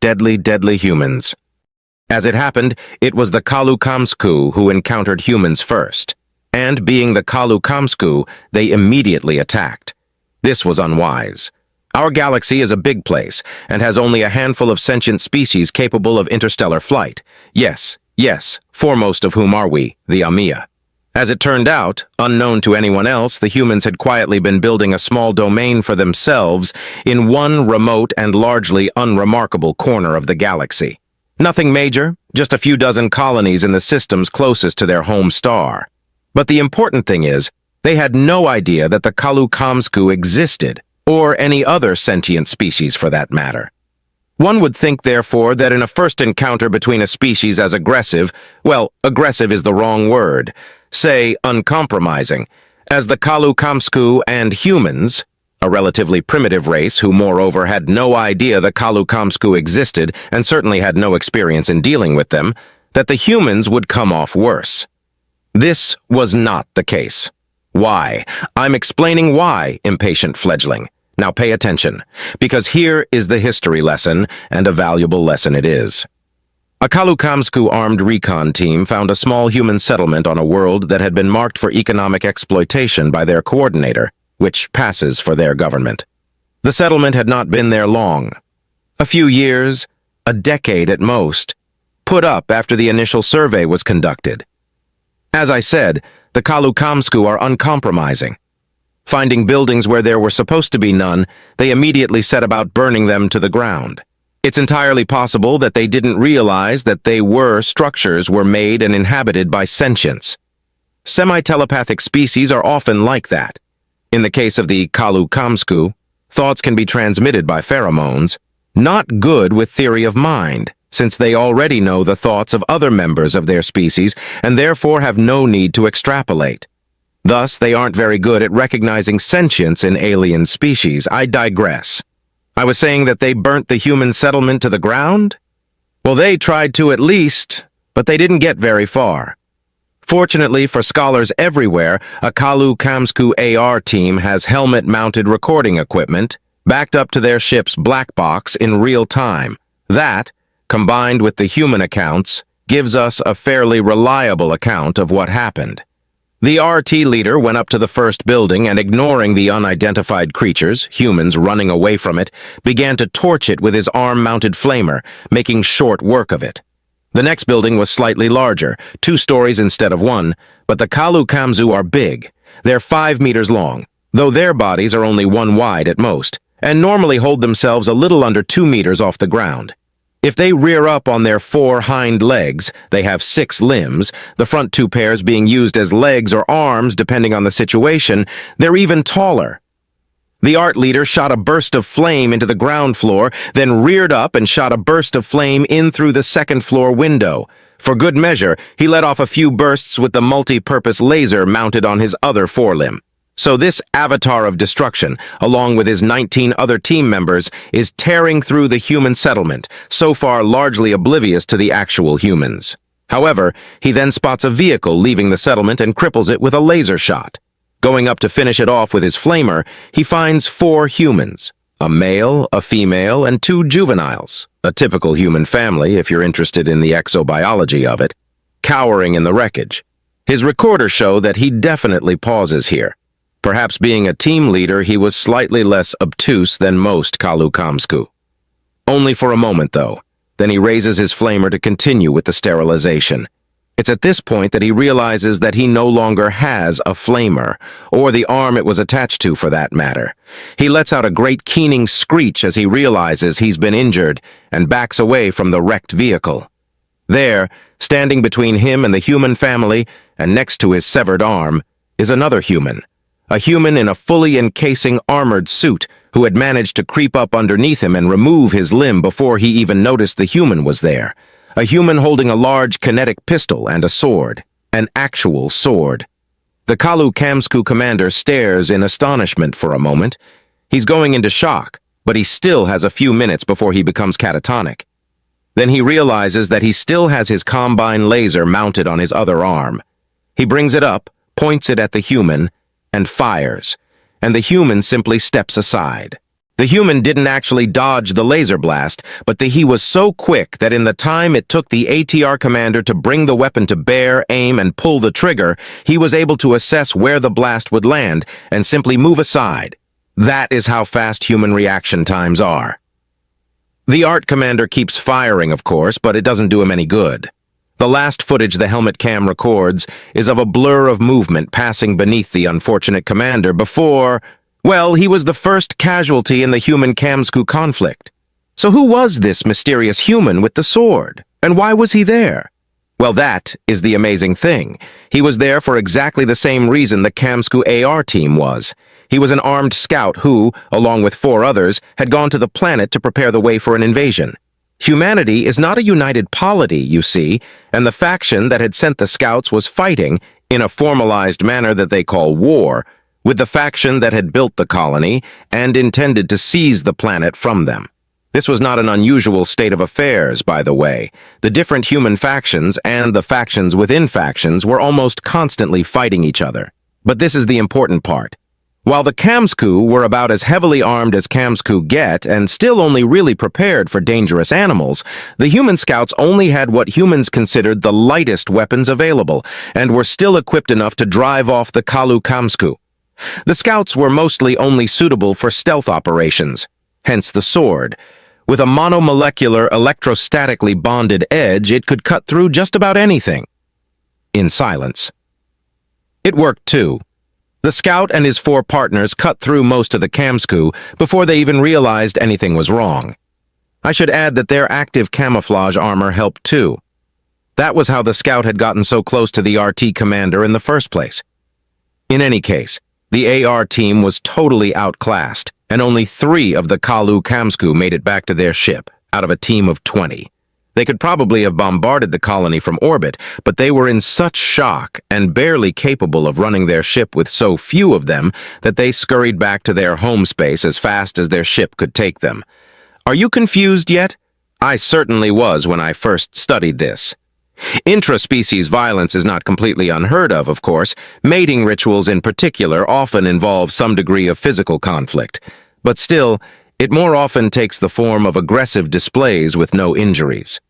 deadly humans. As it happened, it was the Kalu-Kamsku who encountered humans first, and being the Kalu-Kamsku, they immediately attacked. This was unwise. Our galaxy is a big place, and has only a handful of sentient species capable of interstellar flight. Yes, foremost of whom are we, the Amiya. As it turned out, unknown to anyone else, the humans had quietly been building a small domain for themselves in one remote and largely unremarkable corner of the galaxy. Nothing major, just a few dozen colonies in the systems closest to their home star. But the important thing is, they had no idea that the Kalu-Kamsku existed, or any other sentient species for that matter. One would think, therefore, that in a first encounter between a species as aggressive, well, aggressive is the wrong word, say uncompromising, as the Kalu-Kamsku and humans, a relatively primitive race who moreover had no idea the Kalu-Kamsku existed and certainly had no experience in dealing with them, that the humans would come off worse. This was not the case. Why? I'm explaining why, impatient fledgling. Now pay attention, because here is the history lesson, and a valuable lesson it is. A Kalu-Kamsku armed recon team found a small human settlement on a world that had been marked for economic exploitation by their coordinator, which passes for their government. The settlement had not been there long. A few years, a decade at most, put up after the initial survey was conducted. As I said, the Kalu-Kamsku are uncompromising. Finding buildings where there were supposed to be none, they immediately set about burning them to the ground. It's entirely possible that they didn't realize that structures were made and inhabited by sentience. Semi-telepathic species are often like that. In the case of the Kalu-Kamsku, thoughts can be transmitted by pheromones, not good with theory of mind, since they already know the thoughts of other members of their species and therefore have no need to extrapolate. Thus, they aren't very good at recognizing sentience in alien species. I digress. I was saying that they burnt the human settlement to the ground? Well, they tried to at least, but they didn't get very far. Fortunately for scholars everywhere, a Kalu-Kamsku AR team has helmet-mounted recording equipment, backed up to their ship's black box in real time. That, combined with the human accounts, gives us a fairly reliable account of what happened. The RT leader went up to the first building and, ignoring the unidentified creatures, humans running away from it, began to torch it with his arm-mounted flamer, making short work of it. The next building was slightly larger, 2 stories instead of 1, but the Kalu-Kamsku are big. They're 5 meters long, though their bodies are only 1 wide at most, and normally hold themselves a little under 2 meters off the ground. If they rear up on their 4 hind legs, they have 6 limbs, the front 2 pairs being used as legs or arms depending on the situation. They're even taller. The art leader shot a burst of flame into the ground floor, then reared up and shot a burst of flame in through the 2nd floor window. For good measure, he let off a few bursts with the multi-purpose laser mounted on his other forelimb. So this avatar of destruction, along with his 19 other team members, is tearing through the human settlement, so far largely oblivious to the actual humans. However, he then spots a vehicle leaving the settlement and cripples it with a laser shot. Going up to finish it off with his flamer, he finds 4 humans, a male, a female, and 2 juveniles, a typical human family if you're interested in the exobiology of it, cowering in the wreckage. His recorders show that he definitely pauses here. Perhaps being a team leader, he was slightly less obtuse than most Kalu-Kamsku. Only for a moment, though. Then he raises his flamer to continue with the sterilization. It's at this point that he realizes that he no longer has a flamer, or the arm it was attached to for that matter. He lets out a great keening screech as he realizes he's been injured and backs away from the wrecked vehicle. There, standing between him and the human family, and next to his severed arm, is another human. A human in a fully encasing armored suit who had managed to creep up underneath him and remove his limb before he even noticed the human was there. A human holding a large kinetic pistol and a sword. An actual sword. The Kalu-Kamsku commander stares in astonishment for a moment. He's going into shock, but he still has a few minutes before he becomes catatonic. Then he realizes that he still has his combine laser mounted on his other arm. He brings it up, points it at the human, and fires, and the human simply steps aside. The human didn't actually dodge the laser blast, but he was so quick that in the time it took the ATR commander to bring the weapon to bear, aim, and pull the trigger, he was able to assess where the blast would land and simply move aside. That is how fast human reaction times are. The ART commander keeps firing, of course, but it doesn't do him any good. The last footage the helmet cam records is of a blur of movement passing beneath the unfortunate commander before, well, he was the first casualty in the human-Kamsku conflict. So who was this mysterious human with the sword? And why was he there? Well, that is the amazing thing. He was there for exactly the same reason the Kamsku AR team was. He was an armed scout who, along with 4 others, had gone to the planet to prepare the way for an invasion. Humanity is not a united polity, you see, and the faction that had sent the scouts was fighting, in a formalized manner that they call war, with the faction that had built the colony and intended to seize the planet from them. This was not an unusual state of affairs, by the way. The different human factions and the factions within factions were almost constantly fighting each other. But this is the important part. While the Kamsku were about as heavily armed as Kamsku get and still only really prepared for dangerous animals, the human scouts only had what humans considered the lightest weapons available and were still equipped enough to drive off the Kamsku. The scouts were mostly only suitable for stealth operations, hence the sword. With a monomolecular electrostatically bonded edge, it could cut through just about anything. In silence. It worked too. The scout and his 4 partners cut through most of the Kamsku before they even realized anything was wrong. I should add that their active camouflage armor helped too. That was how the scout had gotten so close to the RT commander in the first place. In any case, the AR team was totally outclassed, and only 3 of the Kamsku made it back to their ship, out of a team of 20. They could probably have bombarded the colony from orbit, but they were in such shock and barely capable of running their ship with so few of them that they scurried back to their home space as fast as their ship could take them. Are you confused yet? I certainly was when I first studied this. Intraspecies violence is not completely unheard of course. Mating rituals in particular often involve some degree of physical conflict. But still, it more often takes the form of aggressive displays with no injuries.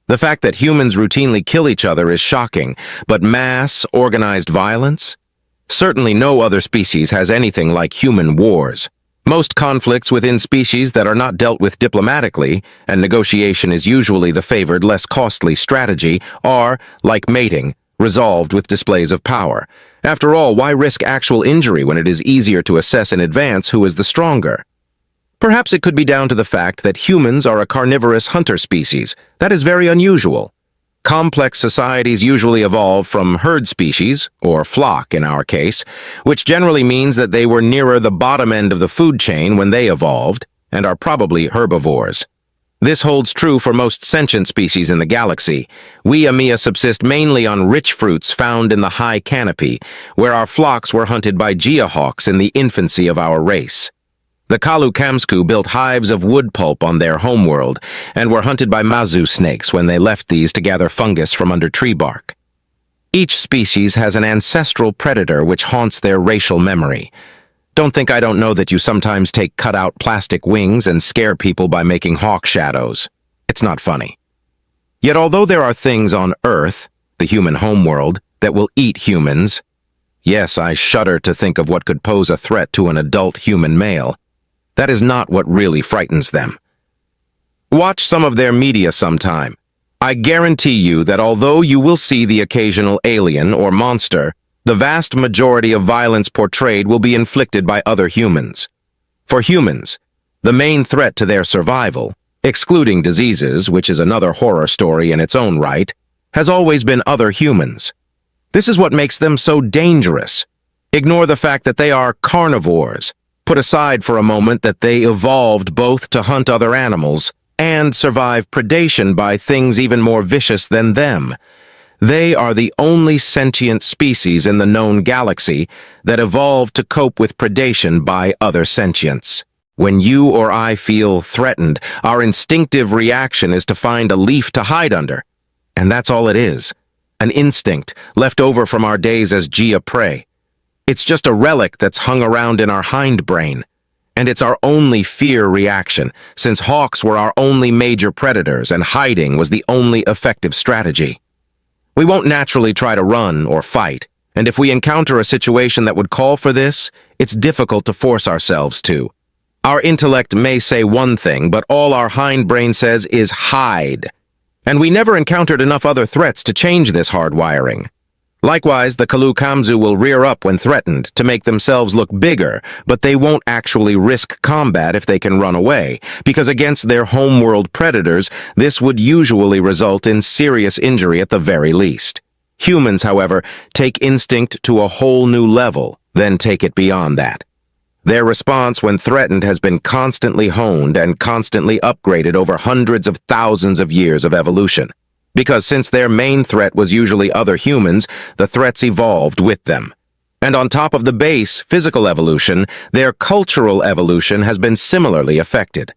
The fact that humans routinely kill each other is shocking, but mass, organized violence? Certainly no other species has anything like human wars. Most conflicts within species that are not dealt with diplomatically, and negotiation is usually the favored, less costly strategy, are, like mating, resolved with displays of power. After all, why risk actual injury when it is easier to assess in advance who is the stronger? Perhaps it could be down to the fact that humans are a carnivorous hunter species. That is very unusual. Complex societies usually evolve from herd species, or flock in our case, which generally means that they were nearer the bottom end of the food chain when they evolved, and are probably herbivores. This holds true for most sentient species in the galaxy. We Amia subsist mainly on rich fruits found in the high canopy, where our flocks were hunted by geohawks in the infancy of our race. The Kamsku built hives of wood pulp on their homeworld and were hunted by mazu snakes when they left these to gather fungus from under tree bark. Each species has an ancestral predator which haunts their racial memory. Don't think I don't know that you sometimes take cut-out plastic wings and scare people by making hawk shadows. It's not funny. Yet although there are things on Earth, the human homeworld, that will eat humans, yes, I shudder to think of what could pose a threat to an adult human male. That is not what really frightens them. Watch some of their media sometime. I guarantee you that although you will see the occasional alien or monster, the vast majority of violence portrayed will be inflicted by other humans. For humans, the main threat to their survival, excluding diseases, which is another horror story in its own right, has always been other humans. This is what makes them so dangerous. Ignore the fact that they are carnivores. Put aside for a moment that they evolved both to hunt other animals and survive predation by things even more vicious than them. They are the only sentient species in the known galaxy that evolved to cope with predation by other sentients. When you or I feel threatened, our instinctive reaction is to find a leaf to hide under. And that's all it is. An instinct left over from our days as Gia prey. It's just a relic that's hung around in our hindbrain. And it's our only fear reaction, since hawks were our only major predators and hiding was the only effective strategy. We won't naturally try to run or fight, and if we encounter a situation that would call for this, it's difficult to force ourselves to. Our intellect may say one thing, but all our hindbrain says is hide. And we never encountered enough other threats to change this hardwiring. Likewise, the Kalu-Kamzu will rear up when threatened to make themselves look bigger, but they won't actually risk combat if they can run away, because against their homeworld predators, this would usually result in serious injury at the very least. Humans, however, take instinct to a whole new level, then take it beyond that. Their response when threatened has been constantly honed and constantly upgraded over hundreds of thousands of years of evolution. Because since their main threat was usually other humans, the threats evolved with them. And on top of the base, physical evolution, their cultural evolution has been similarly affected.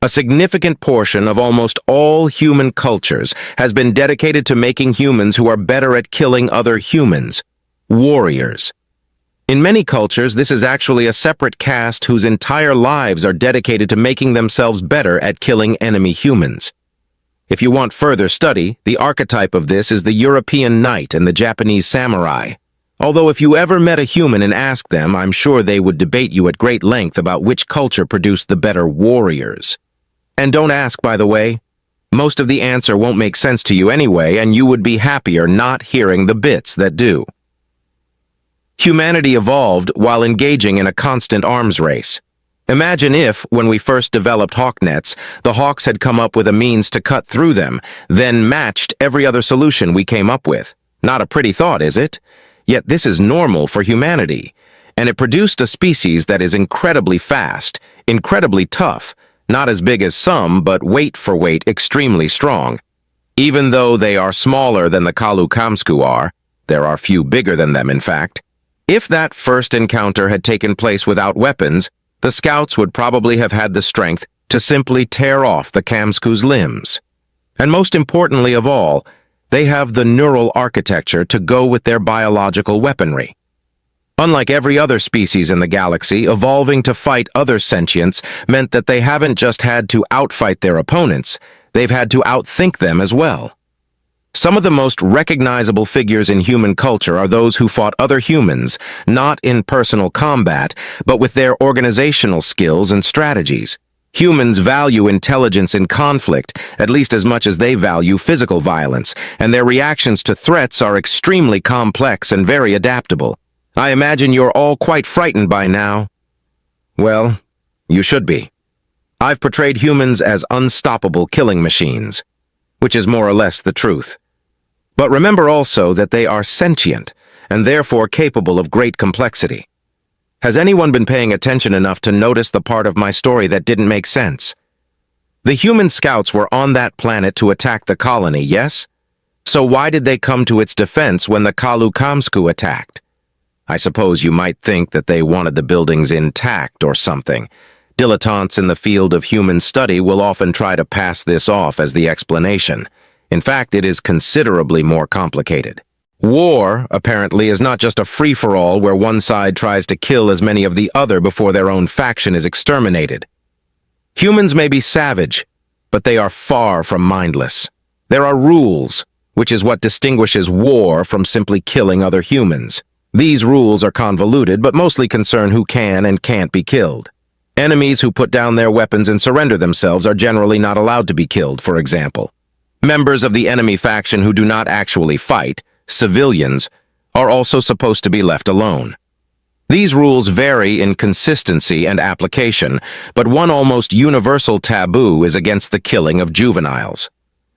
A significant portion of almost all human cultures has been dedicated to making humans who are better at killing other humans, warriors. In many cultures, this is actually a separate caste whose entire lives are dedicated to making themselves better at killing enemy humans. If you want further study, the archetype of this is the European knight and the Japanese samurai. Although if you ever met a human and asked them, I'm sure they would debate you at great length about which culture produced the better warriors. And don't ask, by the way. Most of the answer won't make sense to you anyway, and you would be happier not hearing the bits that do. Humanity evolved while engaging in a constant arms race. Imagine if, when we first developed hawk nets, the hawks had come up with a means to cut through them, then matched every other solution we came up with. Not a pretty thought, is it? Yet this is normal for humanity, and it produced a species that is incredibly fast, incredibly tough, not as big as some, but weight for weight extremely strong. Even though they are smaller than the Kalu-Kamzu are, there are few bigger than them in fact. If that first encounter had taken place without weapons, the scouts would probably have had the strength to simply tear off the Kamzu's limbs. And most importantly of all, they have the neural architecture to go with their biological weaponry. Unlike every other species in the galaxy, evolving to fight other sentients meant that they haven't just had to outfight their opponents, they've had to outthink them as well. Some of the most recognizable figures in human culture are those who fought other humans, not in personal combat, but with their organizational skills and strategies. Humans value intelligence in conflict, at least as much as they value physical violence, and their reactions to threats are extremely complex and very adaptable. I imagine you're all quite frightened by now. Well, you should be. I've portrayed humans as unstoppable killing machines, which is more or less the truth. But remember also that they are sentient, and therefore capable of great complexity. Has anyone been paying attention enough to notice the part of my story that didn't make sense? The human scouts were on that planet to attack the colony, yes? So why did they come to its defense when the Kalu-Kamzu attacked? I suppose you might think that they wanted the buildings intact or something. Dilettantes in the field of human study will often try to pass this off as the explanation. In fact, it is considerably more complicated. War, apparently, is not just a free-for-all where one side tries to kill as many of the other before their own faction is exterminated. Humans may be savage, but they are far from mindless. There are rules, which is what distinguishes war from simply killing other humans. These rules are convoluted, but mostly concern who can and can't be killed. Enemies who put down their weapons and surrender themselves are generally not allowed to be killed, for example. Members of the enemy faction who do not actually fight, civilians, are also supposed to be left alone. These rules vary in consistency and application, but one almost universal taboo is against the killing of juveniles.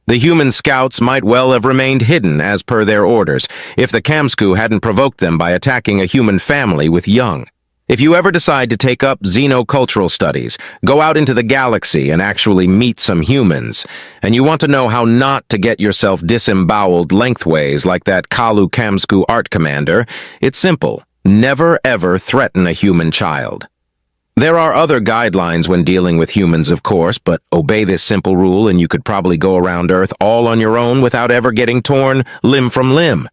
The human scouts might well have remained hidden as per their orders if the Kamzu hadn't provoked them by attacking a human family with young. If you ever decide to take up xenocultural studies, go out into the galaxy and actually meet some humans, and you want to know how not to get yourself disemboweled lengthways like that Kalu-Kamzu art commander, it's simple. Never ever threaten a human child. There are other guidelines when dealing with humans, of course, but obey this simple rule and you could probably go around Earth all on your own without ever getting torn limb from limb.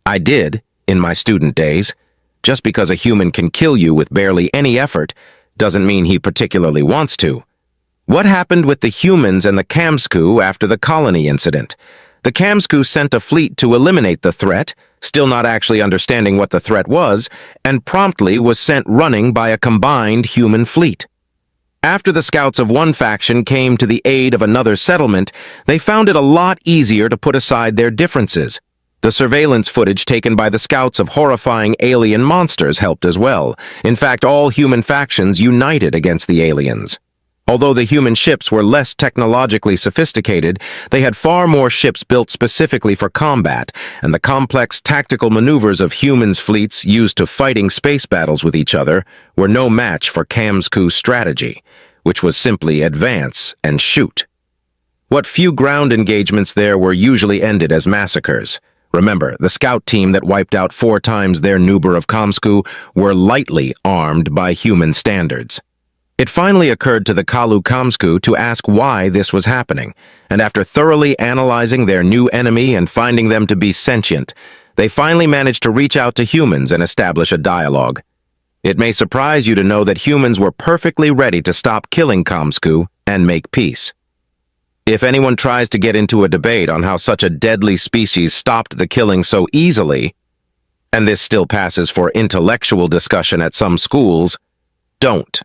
I did, in my student days. Just because a human can kill you with barely any effort Doesn't mean he particularly wants to. What happened with the humans and the Kamsku after the colony incident? The Kamsku sent a fleet to eliminate the threat, still not actually understanding what the threat was, and promptly was sent running by a combined human fleet. After the scouts of one faction came to the aid of another settlement, they found it a lot easier to put aside their differences. The surveillance footage taken by the scouts of horrifying alien monsters helped as well. In fact, all human factions united against the aliens. Although the human ships were less technologically sophisticated, they had far more ships built specifically for combat, and the complex tactical maneuvers of humans' fleets used to fighting space battles with each other were no match for Kamsku's strategy, which was simply advance and shoot. What few ground engagements there were usually ended as massacres. Remember, the scout team that wiped out 4 times their number of Kamsku were lightly armed by human standards. It finally occurred to the Kalu Kamsku to ask why this was happening, and after thoroughly analyzing their new enemy and finding them to be sentient, they finally managed to reach out to humans and establish a dialogue. It may surprise you to know that humans were perfectly ready to stop killing Kamsku and make peace. If anyone tries to get into a debate on how such a deadly species stopped the killing so easily, and this still passes for intellectual discussion at some schools, don't.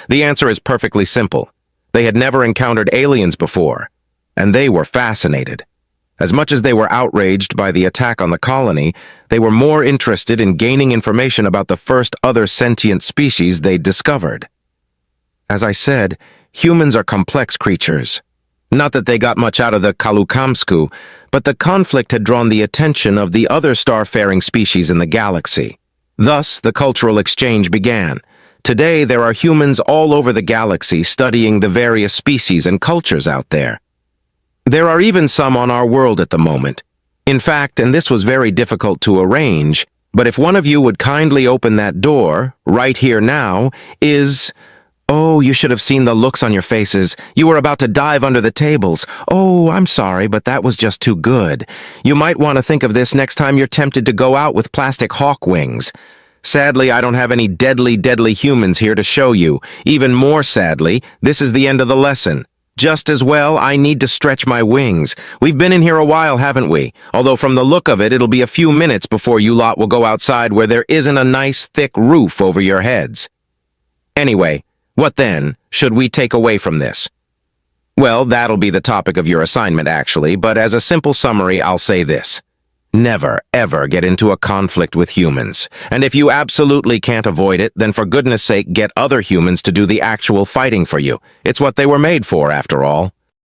The answer is perfectly simple. They had never encountered aliens before, and they were fascinated. As much as they were outraged by the attack on the colony, they were more interested in gaining information about the first other sentient species they'd discovered. As I said, humans are complex creatures. Not that they got much out of the Kalukamsku, but the conflict had drawn the attention of the other star-faring species in the galaxy. Thus, the cultural exchange began. Today, there are humans all over the galaxy studying the various species and cultures out there. There are even some on our world at the moment. In fact, and this was very difficult to arrange, but if one of you would kindly open that door, right here now, Oh, you should have seen the looks on your faces. You were about to dive under the tables. Oh, I'm sorry, but that was just too good. You might want to think of this next time you're tempted to go out with plastic hawk wings. Sadly, I don't have any deadly humans here to show you. Even more sadly, this is the end of the lesson. Just as well, I need to stretch my wings. We've been in here a while, haven't we? Although from the look of it, it'll be a few minutes before you lot will go outside where there isn't a nice thick roof over your heads. Anyway, what then should we take away from this? Well, that'll be the topic of your assignment, actually, but as a simple summary, I'll say this. Never, ever get into a conflict with humans. And if you absolutely can't avoid it, then for goodness sake, get other humans to do the actual fighting for you. It's what they were made for, after all.